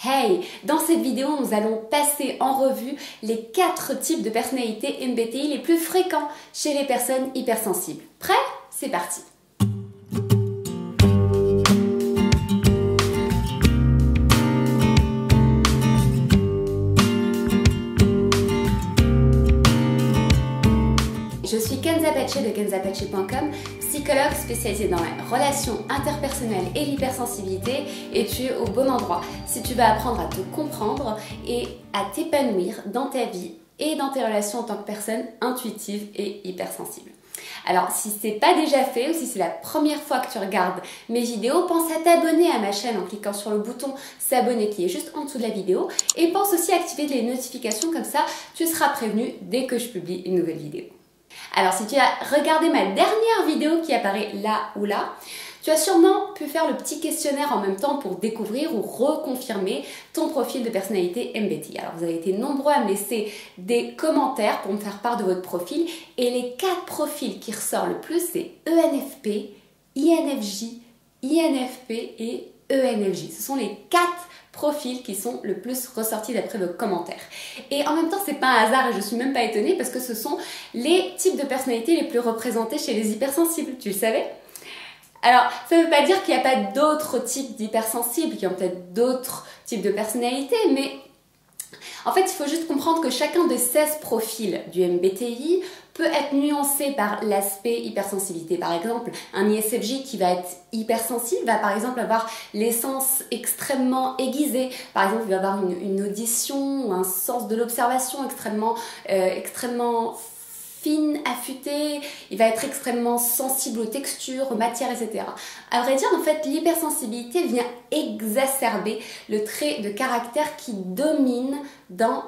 Hey, dans cette vidéo, nous allons passer en revue les 4 types de personnalités MBTI les plus fréquents chez les personnes hypersensibles. Prêt? C'est parti! Je suis Kenza Pache de kenzapache.com, psychologue spécialisée dans les relations interpersonnelles et l'hypersensibilité, et tu es au bon endroit si tu vas apprendre à te comprendre et à t'épanouir dans ta vie et dans tes relations en tant que personne intuitive et hypersensible. Alors si ce n'est pas déjà fait ou si c'est la première fois que tu regardes mes vidéos, pense à t'abonner à ma chaîne en cliquant sur le bouton s'abonner qui est juste en dessous de la vidéo, et pense aussi à activer les notifications, comme ça tu seras prévenu dès que je publie une nouvelle vidéo. Alors si tu as regardé ma dernière vidéo qui apparaît là ou là, tu as sûrement pu faire le petit questionnaire en même temps pour découvrir ou reconfirmer ton profil de personnalité MBTI. Alors vous avez été nombreux à me laisser des commentaires pour me faire part de votre profil, et les 4 profils qui ressortent le plus, c'est ENFP, INFJ, INFP et ENFJ. Ce sont les 4 profils qui sont le plus ressortis d'après vos commentaires. Et en même temps, c'est pas un hasard et je suis même pas étonnée parce que ce sont les types de personnalités les plus représentés chez les hypersensibles. Tu le savais? Alors, ça ne veut pas dire qu'il n'y a pas d'autres types d'hypersensibles, qu'il y a peut-être d'autres types de personnalités, mais en fait, il faut juste comprendre que chacun des 16 profils du MBTI peut être nuancé par l'aspect hypersensibilité. Par exemple, un ISFJ qui va être hypersensible va par exemple avoir les sens extrêmement aiguisés. Par exemple, il va avoir une audition ou un sens de l'observation extrêmement fine, affûtée. Il va être extrêmement sensible aux textures, aux matières, etc. À vrai dire, en fait, l'hypersensibilité vient exacerber le trait de caractère qui domine dans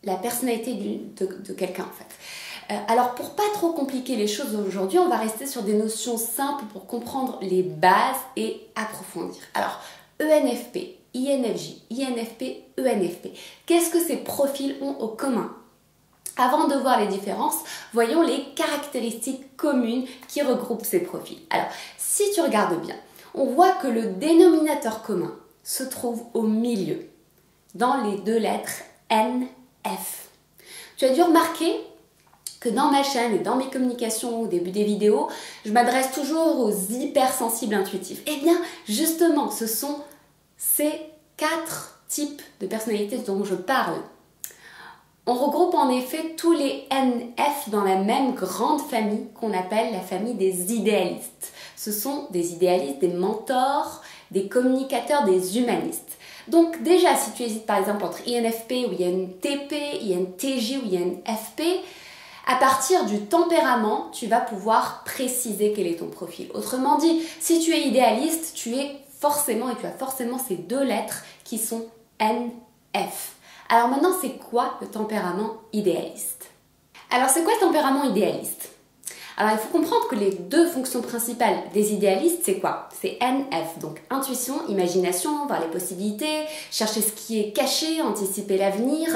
la personnalité de quelqu'un, en fait. Alors, pour pas trop compliquer les choses aujourd'hui, on va rester sur des notions simples pour comprendre les bases et approfondir. Alors, ENFP, INFJ, INFP, ENFP. Qu'est-ce que ces profils ont au commun? Avant de voir les différences, voyons les caractéristiques communes qui regroupent ces profils. Alors, si tu regardes bien, on voit que le dénominateur commun se trouve au milieu, dans les 2 lettres NF. Tu as dû remarquer que dans ma chaîne et dans mes communications au début des vidéos, je m'adresse toujours aux hypersensibles intuitifs. Eh bien, justement, ce sont ces 4 types de personnalités dont je parle. On regroupe en effet tous les NF dans la même grande famille qu'on appelle la famille des idéalistes. Ce sont des idéalistes, des mentors, des communicateurs, des humanistes. Donc déjà, si tu hésites par exemple entre INFP ou INTP, INTJ ou INFP, à partir du tempérament, tu vas pouvoir préciser quel est ton profil. Autrement dit, si tu es idéaliste, tu as forcément ces 2 lettres qui sont NF. Alors maintenant, c'est quoi le tempérament idéaliste? Alors c'est quoi le tempérament idéaliste? Alors il faut comprendre que les 2 fonctions principales des idéalistes, c'est quoi? C'est NF, donc intuition, imagination, voir les possibilités, chercher ce qui est caché, anticiper l'avenir,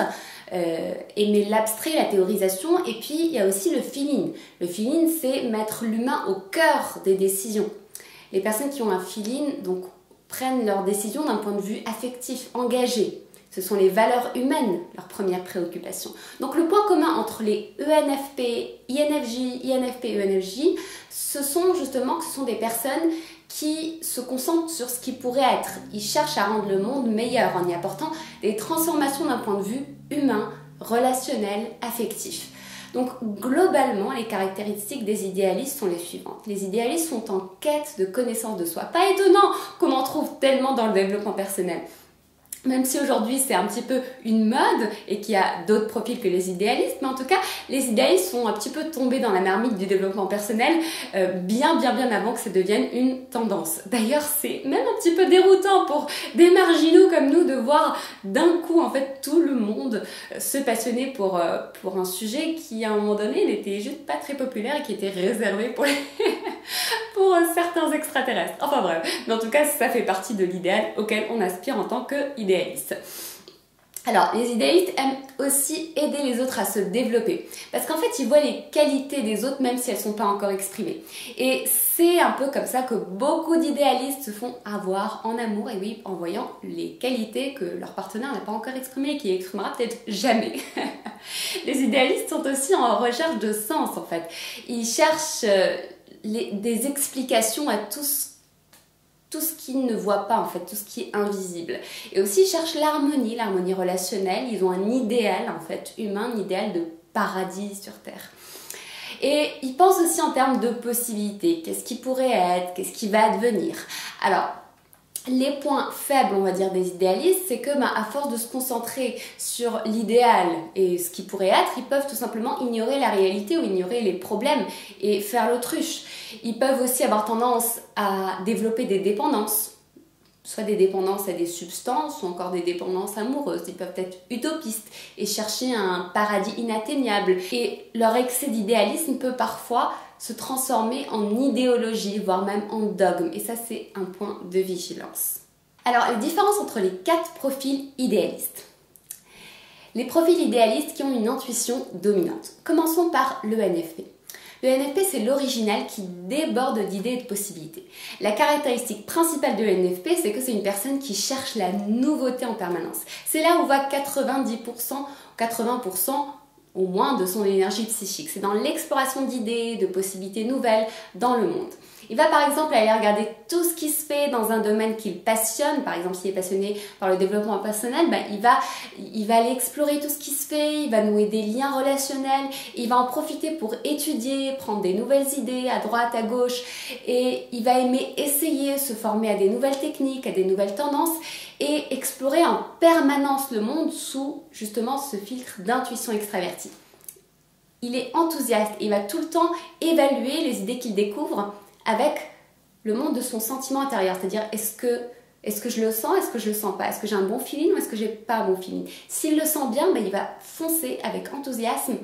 aimer l'abstrait, la théorisation, et puis il y a aussi le feeling. Le feeling, c'est mettre l'humain au cœur des décisions. Les personnes qui ont un feeling, donc, prennent leurs décisions d'un point de vue affectif, engagé. Ce sont les valeurs humaines, leur première préoccupation. Donc le point commun entre les ENFP, INFJ, INFP et ENFJ, ce sont justement que ce sont des personnes qui se concentrent sur ce qui pourrait être. Ils cherchent à rendre le monde meilleur en y apportant des transformations d'un point de vue humain, relationnel, affectif. Donc globalement, les caractéristiques des idéalistes sont les suivantes. Les idéalistes sont en quête de connaissance de soi. Pas étonnant qu'on en trouve tellement dans le développement personnel. Même si aujourd'hui c'est un petit peu une mode et qu'il y a d'autres profils que les idéalistes, mais en tout cas les idéalistes sont un petit peu tombés dans la marmite du développement personnel bien avant que ça devienne une tendance. D'ailleurs c'est même un petit peu déroutant pour des marginaux comme nous de voir d'un coup en fait tout le monde se passionner pour un sujet qui à un moment donné n'était juste pas très populaire et qui était réservé pour pour certains extraterrestres. Enfin bref, mais en tout cas ça fait partie de l'idéal auquel on aspire en tant qu'idéaliste. Alors, les idéalistes aiment aussi aider les autres à se développer parce qu'en fait, ils voient les qualités des autres même si elles ne sont pas encore exprimées. Et c'est un peu comme ça que beaucoup d'idéalistes se font avoir en amour, et oui, en voyant les qualités que leur partenaire n'a pas encore exprimées et qui exprimera peut-être jamais. Les idéalistes sont aussi en recherche de sens en fait. Ils cherchent des explications à tout ce qu'ils ne voient pas en fait, tout ce qui est invisible. Et aussi ils cherchent l'harmonie relationnelle, ils ont un idéal en fait humain, un idéal de paradis sur Terre. Et ils pensent aussi en termes de possibilités, qu'est-ce qui pourrait être, qu'est-ce qui va advenir. Alors, les points faibles, on va dire, des idéalistes, c'est que à force de se concentrer sur l'idéal et ce qui pourrait être, ils peuvent tout simplement ignorer la réalité ou ignorer les problèmes et faire l'autruche. Ils peuvent aussi avoir tendance à développer des dépendances, soit des dépendances à des substances ou encore des dépendances amoureuses. Ils peuvent être utopistes et chercher un paradis inatteignable. Et leur excès d'idéalisme peut parfois se transformer en idéologie, voire même en dogme. Et ça, c'est un point de vigilance. Alors, les différences entre les 4 profils idéalistes. Les profils idéalistes qui ont une intuition dominante. Commençons par l'ENFP. Le NFP, c'est l'original qui déborde d'idées et de possibilités. La caractéristique principale de l'NFP, c'est que c'est une personne qui cherche la nouveauté en permanence. C'est là où va 90%, 80% au moins de son énergie psychique. C'est dans l'exploration d'idées, de possibilités nouvelles dans le monde. Il va par exemple aller regarder tout ce qui se fait dans un domaine qu'il passionne. Par exemple, s'il est passionné par le développement personnel, il va aller explorer tout ce qui se fait, il va nouer des liens relationnels, il va en profiter pour étudier, prendre des nouvelles idées à droite, à gauche, et il va aimer essayer, se former à des nouvelles techniques, à des nouvelles tendances, et explorer en permanence le monde sous justement ce filtre d'intuition extravertie. Il est enthousiaste et il va tout le temps évaluer les idées qu'il découvre avec le monde de son sentiment intérieur, c'est-à-dire est-ce que je le sens, est-ce que je le sens pas, est-ce que j'ai un bon feeling ou est-ce que j'ai pas un bon feeling. S'il le sent bien, il va foncer avec enthousiasme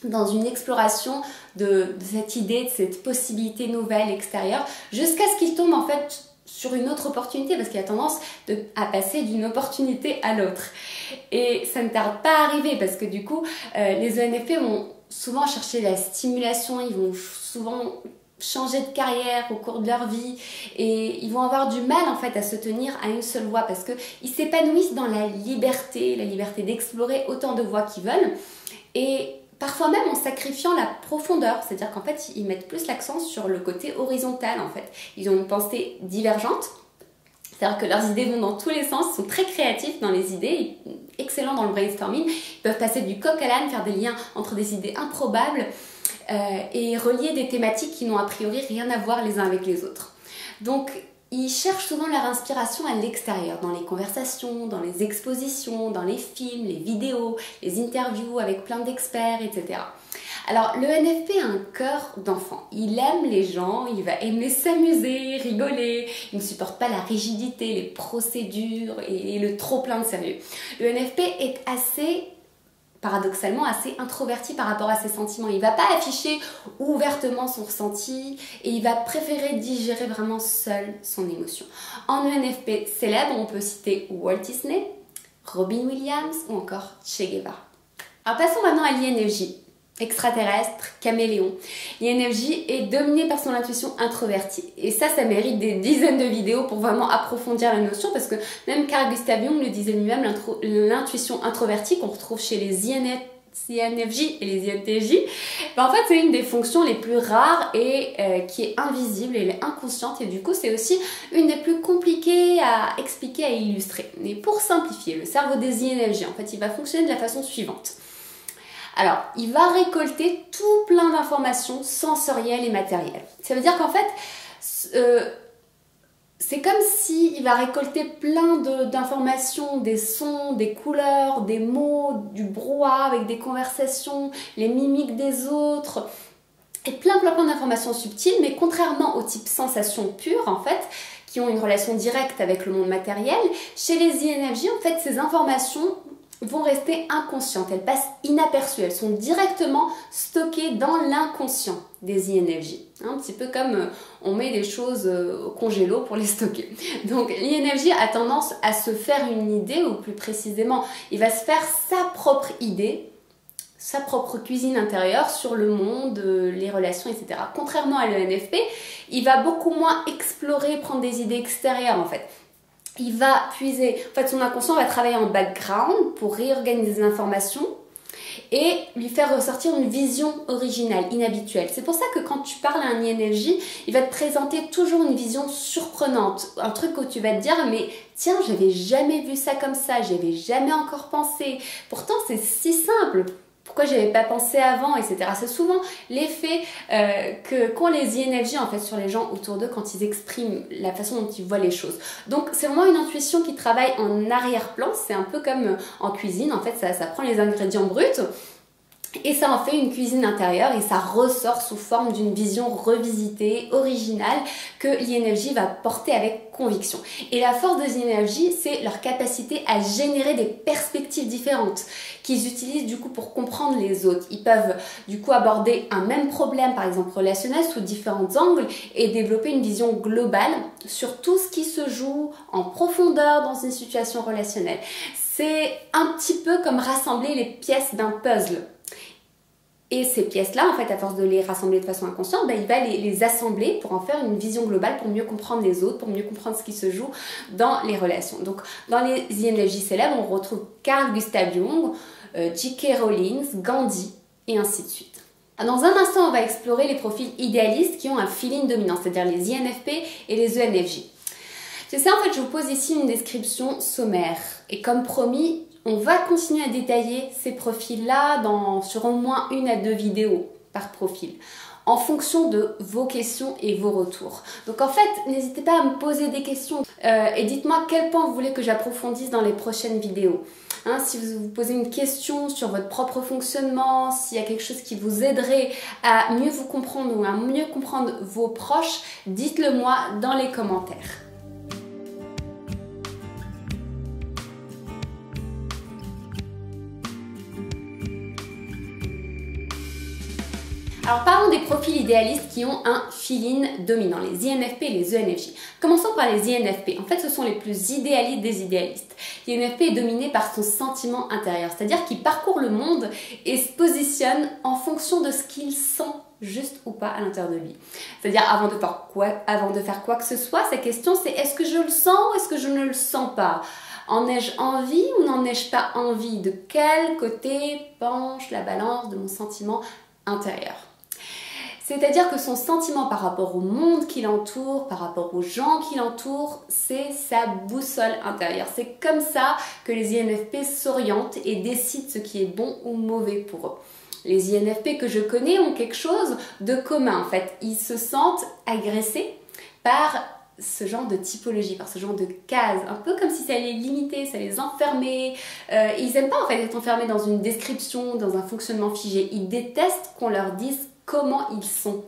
dans une exploration de cette idée, de cette possibilité nouvelle extérieure, jusqu'à ce qu'il tombe en fait sur une autre opportunité, parce qu'il a tendance à passer d'une opportunité à l'autre. Et ça ne tarde pas à arriver, parce que du coup, les ENFP vont souvent chercher la stimulation, ils vont souvent changer de carrière au cours de leur vie et ils vont avoir du mal en fait à se tenir à une seule voie parce qu'ils s'épanouissent dans la liberté d'explorer autant de voies qu'ils veulent et parfois même en sacrifiant la profondeur, c'est-à-dire qu'en fait ils mettent plus l'accent sur le côté horizontal en fait. Ils ont une pensée divergente, c'est-à-dire que leurs idées vont dans tous les sens, ils sont très créatifs dans les idées, excellents dans le brainstorming, ils peuvent passer du coq à l'âne, faire des liens entre des idées improbables et relier des thématiques qui n'ont a priori rien à voir les uns avec les autres. Donc, ils cherchent souvent leur inspiration à l'extérieur, dans les conversations, dans les expositions, dans les films, les vidéos, les interviews avec plein d'experts, etc. Alors, le NFP a un cœur d'enfant. Il aime les gens, il va aimer s'amuser, rigoler. Il ne supporte pas la rigidité, les procédures et le trop plein de sérieux. Le NFP est paradoxalement assez introverti par rapport à ses sentiments. Il ne va pas afficher ouvertement son ressenti et il va préférer digérer vraiment seul son émotion. En ENFP célèbre, on peut citer Walt Disney, Robin Williams ou encore Che Guevara. Alors passons maintenant à l'INFJ. Extraterrestre, caméléon. L'INFJ est dominé par son intuition introvertie. Et ça mérite des dizaines de vidéos pour vraiment approfondir la notion parce que même Carl Gustav Jung le disait lui-même, l'intuition introvertie qu'on retrouve chez les INFJ et les INTJ, en fait c'est une des fonctions les plus rares et qui est invisible, elle est inconsciente et du coup c'est aussi une des plus compliquées à expliquer, à illustrer. Mais pour simplifier, le cerveau des INFJ, en fait il va fonctionner de la façon suivante. Alors, il va récolter tout plein d'informations sensorielles et matérielles. Ça veut dire qu'en fait, c'est comme s'il va récolter plein d'informations, des sons, des couleurs, des mots, du brouhaha avec des conversations, les mimiques des autres, et plein d'informations subtiles, mais contrairement au type sensation pure, en fait, qui ont une relation directe avec le monde matériel, chez les INFJ, en fait, ces informations vont rester inconscientes, elles passent inaperçues, elles sont directement stockées dans l'inconscient des INFJ. Un petit peu comme on met des choses au congélo pour les stocker. Donc l'INFJ a tendance à se faire une idée, ou plus précisément, il va se faire sa propre idée, sa propre cuisine intérieure sur le monde, les relations, etc. Contrairement à l'ENFP, il va beaucoup moins explorer, prendre des idées extérieures en fait. Il va puiser, en fait son inconscient va travailler en background pour réorganiser les informations et lui faire ressortir une vision originale, inhabituelle. C'est pour ça que quand tu parles à un INFJ, il va te présenter toujours une vision surprenante, un truc où tu vas te dire mais tiens, j'avais jamais vu ça comme ça, j'avais jamais encore pensé. Pourtant c'est si simple. Pourquoi j'avais pas pensé avant, etc. C'est souvent l'effet qu'ont les INFJ en fait sur les gens autour d'eux quand ils expriment la façon dont ils voient les choses. Donc c'est vraiment une intuition qui travaille en arrière-plan. C'est un peu comme en cuisine, en fait ça prend les ingrédients bruts et ça en fait une cuisine intérieure et ça ressort sous forme d'une vision revisitée, originale, que l'INFJ va porter avec conviction. Et la force des INFJ, c'est leur capacité à générer des perspectives différentes qu'ils utilisent du coup pour comprendre les autres. Ils peuvent du coup aborder un même problème, par exemple relationnel, sous différents angles et développer une vision globale sur tout ce qui se joue en profondeur dans une situation relationnelle. C'est un petit peu comme rassembler les pièces d'un puzzle. Et ces pièces-là, en fait, à force de les rassembler de façon inconsciente, il va les assembler pour en faire une vision globale, pour mieux comprendre les autres, pour mieux comprendre ce qui se joue dans les relations. Donc, dans les INFJ célèbres, on retrouve Carl Gustav Jung, J.K. Rowling, Gandhi, et ainsi de suite. Dans un instant, on va explorer les profils idéalistes qui ont un feeling dominant, c'est-à-dire les INFP et les ENFJ. C'est ça, en fait, je vous pose ici une description sommaire. Et comme promis, on va continuer à détailler ces profils-là sur au moins 1 à 2 vidéos par profil, en fonction de vos questions et vos retours. Donc en fait, n'hésitez pas à me poser des questions et dites-moi quel point vous voulez que j'approfondisse dans les prochaines vidéos. Si vous vous posez une question sur votre propre fonctionnement, s'il y a quelque chose qui vous aiderait à mieux vous comprendre ou à mieux comprendre vos proches, dites-le moi dans les commentaires. Alors parlons des profils idéalistes qui ont un feeling dominant, les INFP et les ENFJ. Commençons par les INFP. En fait, ce sont les plus idéalistes des idéalistes. L'INFP est dominé par son sentiment intérieur, c'est-à-dire qu'il parcourt le monde et se positionne en fonction de ce qu'il sent juste ou pas à l'intérieur de lui. C'est-à-dire avant de faire quoi que ce soit, sa question c'est est-ce que je le sens ou est-ce que je ne le sens pas ? En ai-je envie ou n'en ai-je pas envie ? De quel côté penche la balance de mon sentiment intérieur ? C'est-à-dire que son sentiment par rapport au monde qui l'entoure, par rapport aux gens qui l'entourent, c'est sa boussole intérieure. C'est comme ça que les INFP s'orientent et décident ce qui est bon ou mauvais pour eux. Les INFP que je connais ont quelque chose de commun en fait. Ils se sentent agressés par ce genre de typologie, par ce genre de cases, un peu comme si ça les limitait, ça les enfermait. Ils n'aiment pas en fait être enfermés dans une description, dans un fonctionnement figé. Ils détestent qu'on leur dise comment ils sont.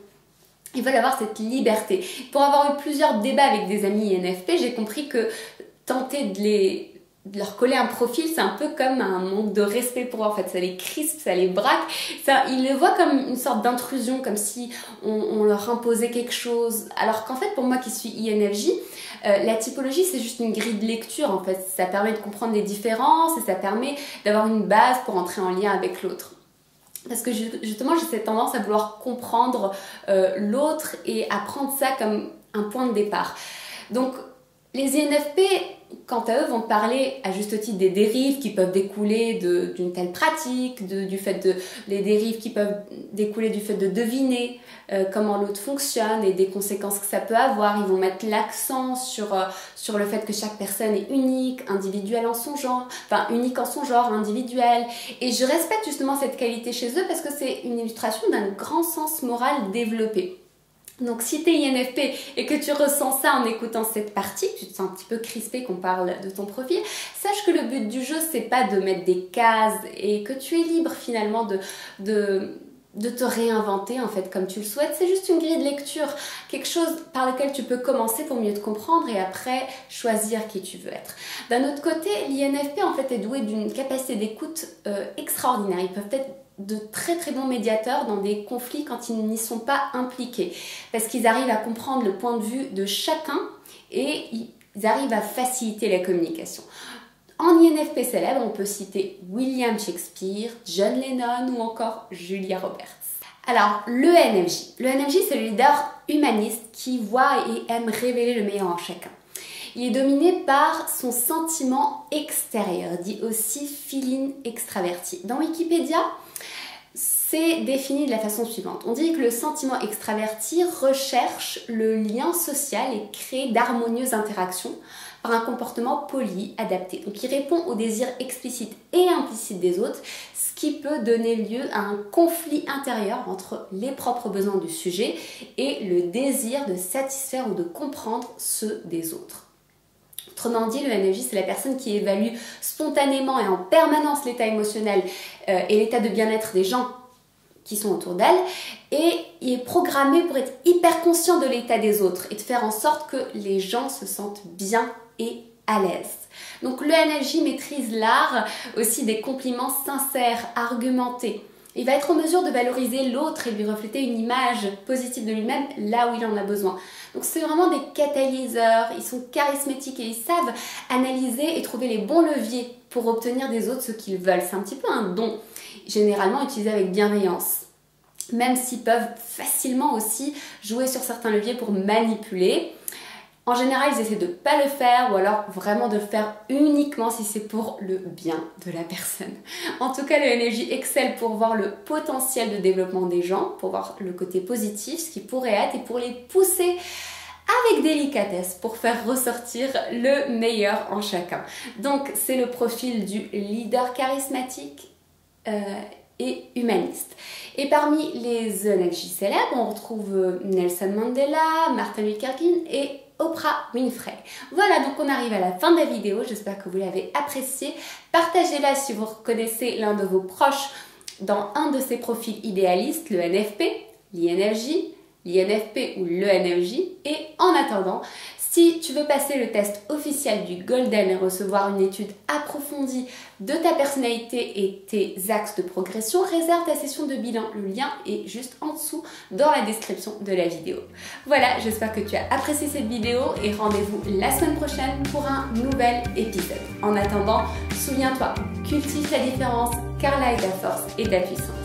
Ils veulent avoir cette liberté. Pour avoir eu plusieurs débats avec des amis INFP, j'ai compris que tenter de leur coller un profil, c'est un peu comme un manque de respect pour eux. En fait, ça les crispe, ça les braque. Ils le voient comme une sorte d'intrusion, comme si on leur imposait quelque chose. Alors qu'en fait, pour moi qui suis INFJ, la typologie, c'est juste une grille de lecture. En fait, ça permet de comprendre les différences et ça permet d'avoir une base pour entrer en lien avec l'autre. Parce que justement, j'ai cette tendance à vouloir comprendre l'autre et à prendre ça comme un point de départ. Donc, les INFP, quant à eux, vont parler à juste titre des dérives qui peuvent découler d'une telle pratique, des dérives qui peuvent découler du fait de deviner comment l'autre fonctionne et des conséquences que ça peut avoir. Ils vont mettre l'accent sur le fait que chaque personne est unique, individuelle en son genre, enfin unique en son genre, individuelle. Et je respecte justement cette qualité chez eux parce que c'est une illustration d'un grand sens moral développé. Donc si tu es INFP et que tu ressens ça en écoutant cette partie, que tu te sens un petit peu crispé qu'on parle de ton profil, sache que le but du jeu c'est pas de mettre des cases et que tu es libre finalement de te réinventer en fait comme tu le souhaites. C'est juste une grille de lecture, quelque chose par lequel tu peux commencer pour mieux te comprendre et après choisir qui tu veux être. D'un autre côté, l'INFP en fait est doué d'une capacité d'écoute extraordinaire. Ils peuvent être de très très bons médiateurs dans des conflits quand ils n'y sont pas impliqués, parce qu'ils arrivent à comprendre le point de vue de chacun et ils arrivent à faciliter la communication. En INFP célèbre, on peut citer William Shakespeare, John Lennon ou encore Julia Roberts. Alors, l'ENFJ. L'ENFJ, c'est le leader humaniste qui voit et aime révéler le meilleur en chacun. Il est dominé par son sentiment extérieur, dit aussi feeling extraverti. Dans Wikipédia, c'est défini de la façon suivante. On dit que le sentiment extraverti recherche le lien social et crée d'harmonieuses interactions par un comportement poli, adapté. Donc il répond aux désirs explicites et implicites des autres, ce qui peut donner lieu à un conflit intérieur entre les propres besoins du sujet et le désir de satisfaire ou de comprendre ceux des autres. Autrement dit, le NFJ, c'est la personne qui évalue spontanément et en permanence l'état émotionnel et l'état de bien-être des gens qui sont autour d'elle, et il est programmé pour être hyper conscient de l'état des autres et de faire en sorte que les gens se sentent bien et à l'aise. Donc le NFJ maîtrise l'art aussi des compliments sincères, argumentés. Il va être en mesure de valoriser l'autre et lui refléter une image positive de lui-même là où il en a besoin. Donc c'est vraiment des catalyseurs, ils sont charismatiques et ils savent analyser et trouver les bons leviers pour obtenir des autres ce qu'ils veulent. C'est un petit peu un don, généralement utilisé avec bienveillance. Même s'ils peuvent facilement aussi jouer sur certains leviers pour manipuler. En général, ils essaient de ne pas le faire ou alors vraiment de le faire uniquement si c'est pour le bien de la personne. En tout cas, le NFJ excelle pour voir le potentiel de développement des gens, pour voir le côté positif, ce qui pourrait être, et pour les pousser avec délicatesse pour faire ressortir le meilleur en chacun. Donc, c'est le profil du leader charismatique et humaniste. Et parmi les NFJ célèbres, on retrouve Nelson Mandela, Martin Luther King et Oprah Winfrey. Voilà, donc on arrive à la fin de la vidéo. J'espère que vous l'avez appréciée. Partagez-la si vous reconnaissez l'un de vos proches dans un de ces profils idéalistes, le NFP, l'INFJ, l'INFP ou le NFJ. Et en attendant, si tu veux passer le test officiel du Golden et recevoir une étude approfondie de ta personnalité et tes axes de progression, réserve ta session de bilan. Le lien est juste en dessous dans la description de la vidéo. Voilà, j'espère que tu as apprécié cette vidéo et rendez-vous la semaine prochaine pour un nouvel épisode. En attendant, souviens-toi, cultive ta différence car là est ta force et ta puissance.